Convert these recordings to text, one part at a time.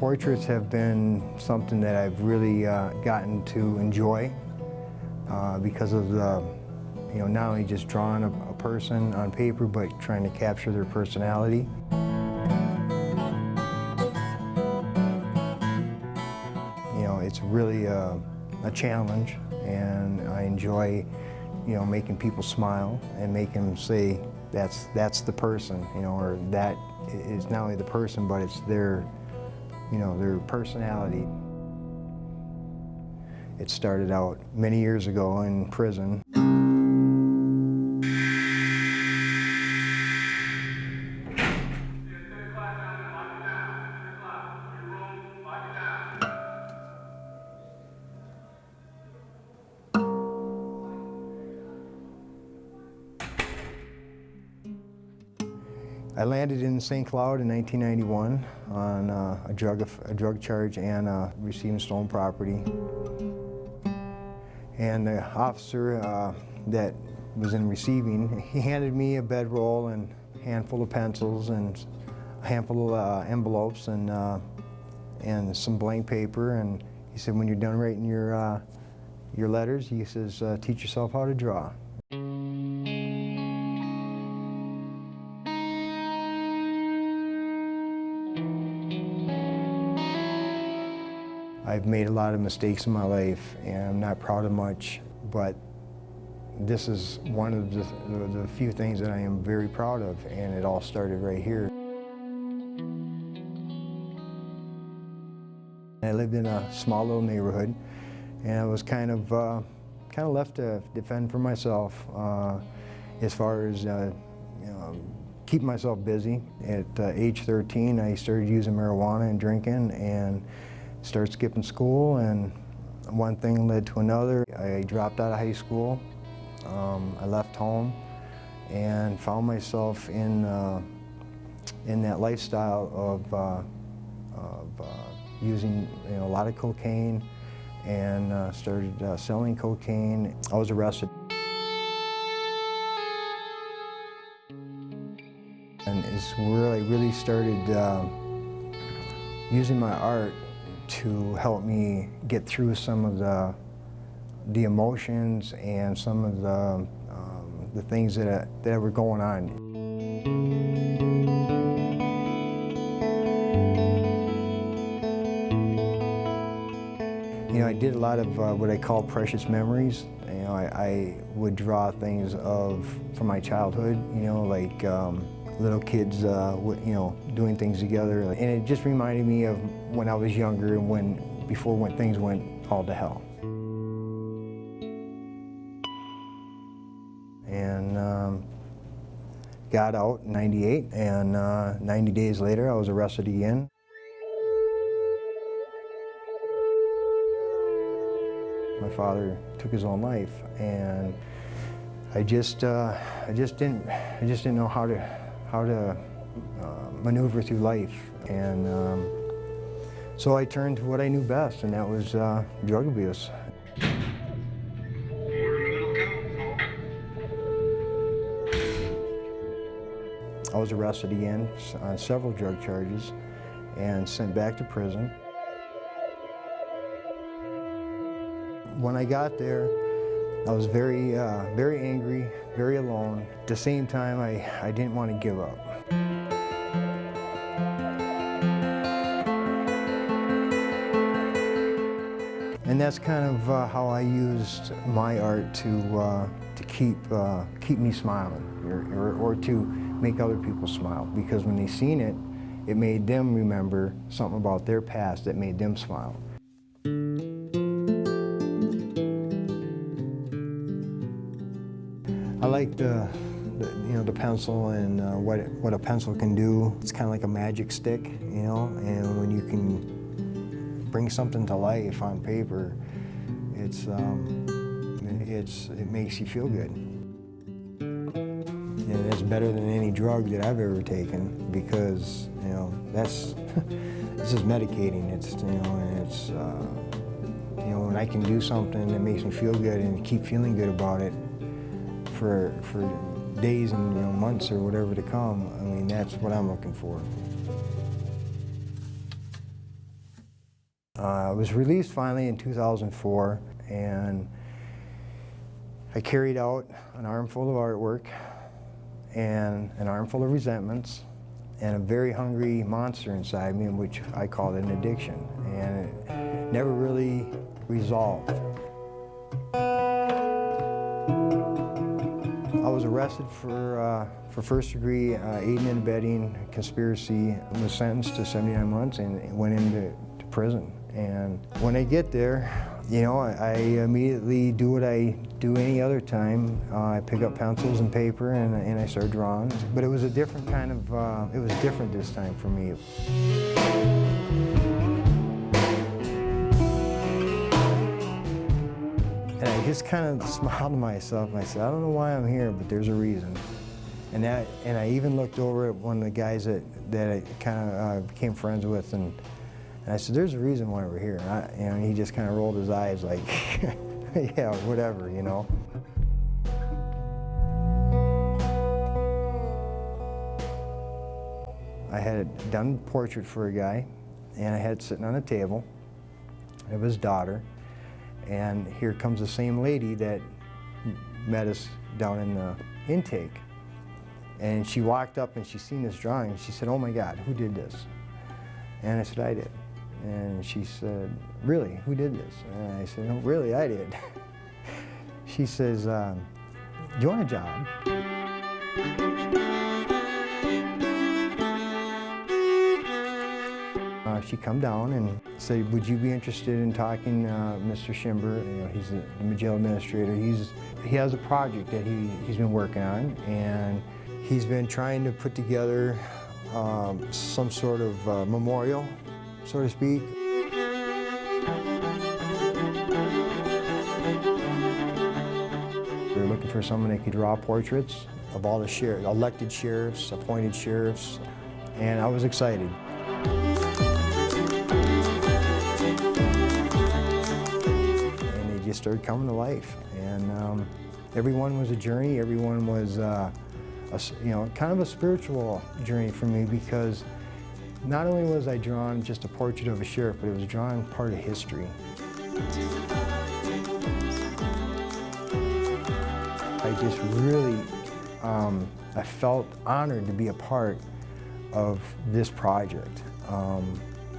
Portraits have been something that I've really gotten to enjoy because of the, not only just drawing a person on paper, but trying to capture their personality. It's really a challenge, and I enjoy, making people smile and make them say, that's the person, or that is not only the person, but it's their, their personality. It started out many years ago in prison. I landed in St. Cloud in 1991 on a drug charge and receiving stolen property. And the officer that was in receiving, he handed me a bedroll and a handful of pencils and a handful of envelopes and some blank paper. And he said, when you're done writing your letters, he says, teach yourself how to draw. I've made a lot of mistakes in my life, and I'm not proud of much, but this is one of the few things that I am very proud of, and it all started right here. I lived in a small little neighborhood, and I was kind of left to defend for myself as far as keep myself busy. At age 13, I started using marijuana and drinking, and started skipping school, and one thing led to another. I dropped out of high school. I left home and found myself in that lifestyle of using a lot of cocaine, and started selling cocaine. I was arrested. And it's where I really started using my art to help me get through some of the emotions and some of the things that were going on. I did a lot of what I call precious memories. I would draw things from my childhood, like little kids, doing things together. And it just reminded me of when I was younger and before things went all to hell. And got out in '98, and 90 days later I was arrested again. My father took his own life, and I just didn't know how to maneuver through life, and so I turned to what I knew best, and that was drug abuse. I was arrested again on several drug charges and sent back to prison. When I got there, I was very angry, very alone. At the same time, I didn't want to give up. And that's kind of how I used my art to keep me smiling, or to make other people smile. Because when they seen it, it made them remember something about their past that made them smile. I like the pencil and what a pencil can do. It's kind of like a magic stick, and when you can bring something to life on paper, it makes you feel good. And it's better than any drug that I've ever taken, because this is medicating. It's and it's when I can do something that makes me feel good and keep feeling good about it for days and months or whatever to come, I mean, that's what I'm looking for. I was released finally in 2004, and I carried out an armful of artwork and an armful of resentments and a very hungry monster inside me, which I called an addiction, and it never really resolved. I was arrested for first-degree aiding and abetting conspiracy. I was sentenced to 79 months and went into prison. And when I get there, you know, I immediately do what I do any other time. I pick up pencils and paper and I start drawing. But it was a different kind of, it was different this time for me. And I just kind of smiled to myself and I said, I don't know why I'm here, but there's a reason. And I even looked over at one of the guys that I kind of became friends with, and I said, there's a reason why we're here. And he just kind of rolled his eyes like, yeah, whatever, you know. I had done a portrait for a guy, and I had it sitting on a table of his daughter. And here comes the same lady that met us down in the intake. And she walked up and she seen this drawing. She said, oh my God, who did this? And I said, I did. And she said, really, who did this? And I said, no, really, I did. She says, do you want a job? She come down and said, would you be interested in talking to Mr. Schimber? You know, he's the jail administrator. He has a project that he's been working on, and he's been trying to put together some sort of memorial, so to speak. They're looking for someone that could draw portraits of all the elected sheriffs, appointed sheriffs, and I was excited. And they just started coming to life, and everyone was a journey. Everyone was, you know, kind of a spiritual journey for me, because not only was I drawing just a portrait of a sheriff, but it was drawing part of history. I just really, I felt honored to be a part of this project.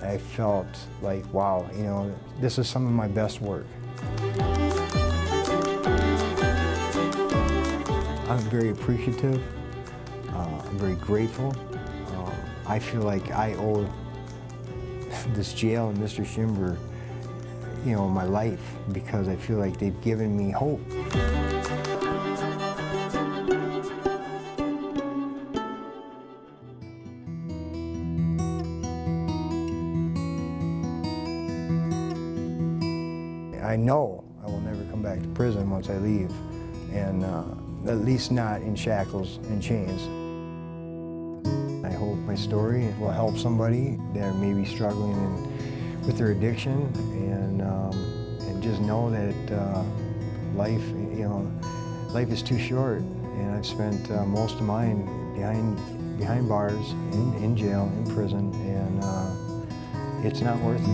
I felt like, wow, you know, this is some of my best work. I'm very appreciative. I'm very grateful. I feel like I owe this jail and Mr. Schimber, you know, my life, because I feel like they've given me hope. I know I will never come back to prison once I leave, and at least not in shackles and chains. I hope my story will help somebody that may be struggling with their addiction, and just know that life, you know, life is too short, and I've spent most of mine behind bars, in jail, in prison, and it's not worth it.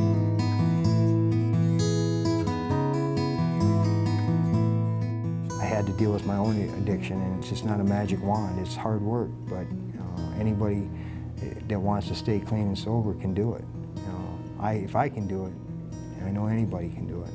I had to deal with my own addiction, and it's just not a magic wand. It's hard work, but anybody that wants to stay clean and sober can do it. You know, if I can do it, I know anybody can do it.